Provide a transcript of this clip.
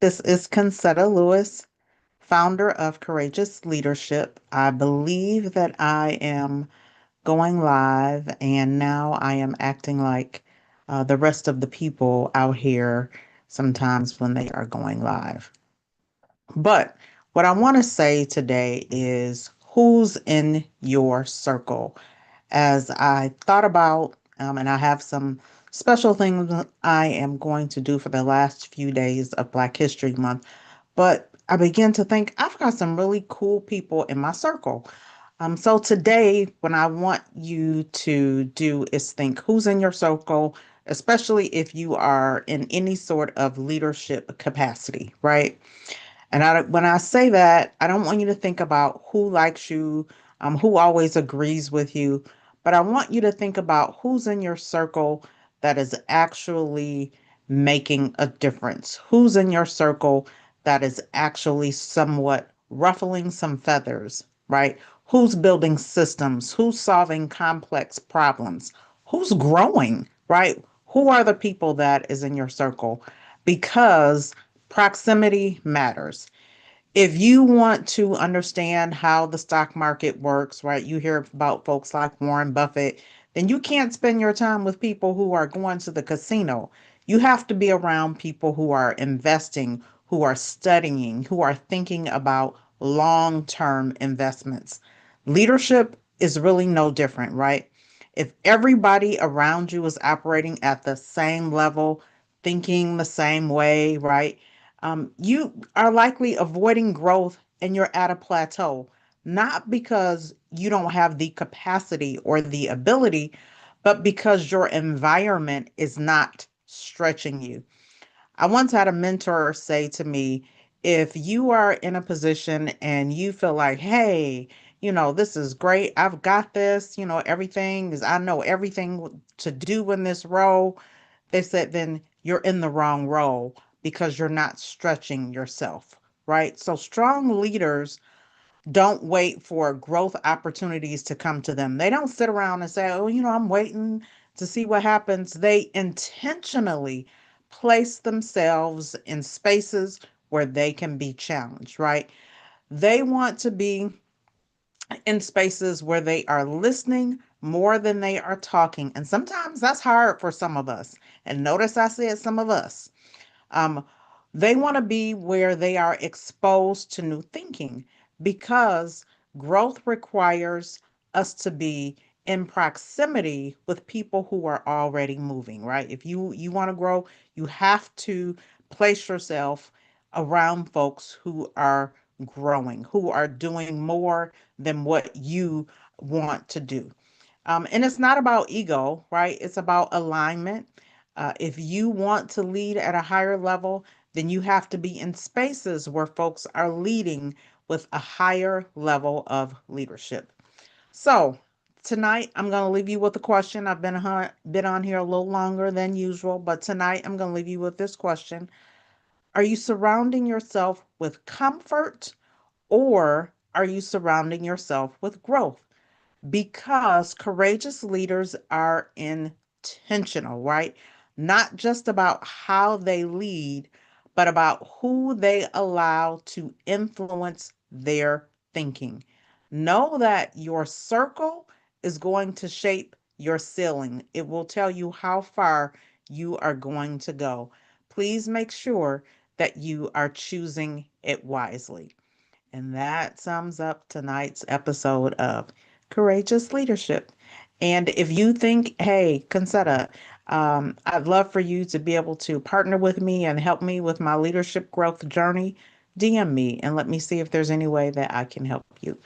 This is Concetta Lewis, founder of Courageous Leadership. I believe that I am going live, and now I am acting like the rest of the people out here sometimes when they are going live. But what I want to say today is who's in your circle? As I thought about, and I have some special things I am going to do for the last few days of Black History Month, but I began to think I've got some really cool people in my circle. So today, what I want you to do is think who's in your circle, especially if you are in any sort of leadership capacity, right? And when I say that, I don't want you to think about who likes you, who always agrees with you, but I want you to think about who's in your circle that is actually making a difference. Who's in your circle that is actually somewhat ruffling some feathers, right? Who's building systems? Who's solving complex problems? Who's growing, right? Who are the people that is in your circle? Because proximity matters. If you want to understand how the stock market works, right? You hear about folks like Warren Buffett, then you can't spend your time with people who are going to the casino. You have to be around people who are investing, who are studying, who are thinking about long-term investments. Leadership is really no different, right? If everybody around you is operating at the same level, thinking the same way, right? You are likely avoiding growth and you're at a plateau, not because you don't have the capacity or the ability, but because your environment is not stretching you. I once had a mentor say to me, if you are in a position and you feel like, hey, this is great, I've got this, I know everything to do in this role, they said, then you're in the wrong role because you're not stretching yourself, right? So strong leaders don't wait for growth opportunities to come to them. They don't sit around and say, oh, I'm waiting to see what happens. They intentionally place themselves in spaces where they can be challenged, right? They want to be in spaces where they are listening more than they are talking. And sometimes that's hard for some of us. And notice I said some of us. Um, they want to be where they are exposed to new thinking because growth requires us to be in proximity with people who are already moving, right? If you want to grow, you have to place yourself around folks who are growing, who are doing more than what you want to do. And it's not about ego, right? It's about alignment. If you want to lead at a higher level, then you have to be in spaces where folks are leading with a higher level of leadership. So tonight I'm going to leave you with a question. I've been on here a little longer than usual, but tonight I'm going to leave you with this question. Are you surrounding yourself with comfort or are you surrounding yourself with growth? Because courageous leaders are intentional, right? Not just about how they lead, but about who they allow to influence their thinking. Know that your circle is going to shape your ceiling. It will tell you how far you are going to go. Please make sure that you are choosing it wisely. And that sums up tonight's episode of Courageous Leadership. And if you think, hey, Concetta, I'd love for you to be able to partner with me and help me with my leadership growth journey, DM me and let me see if there's any way that I can help you.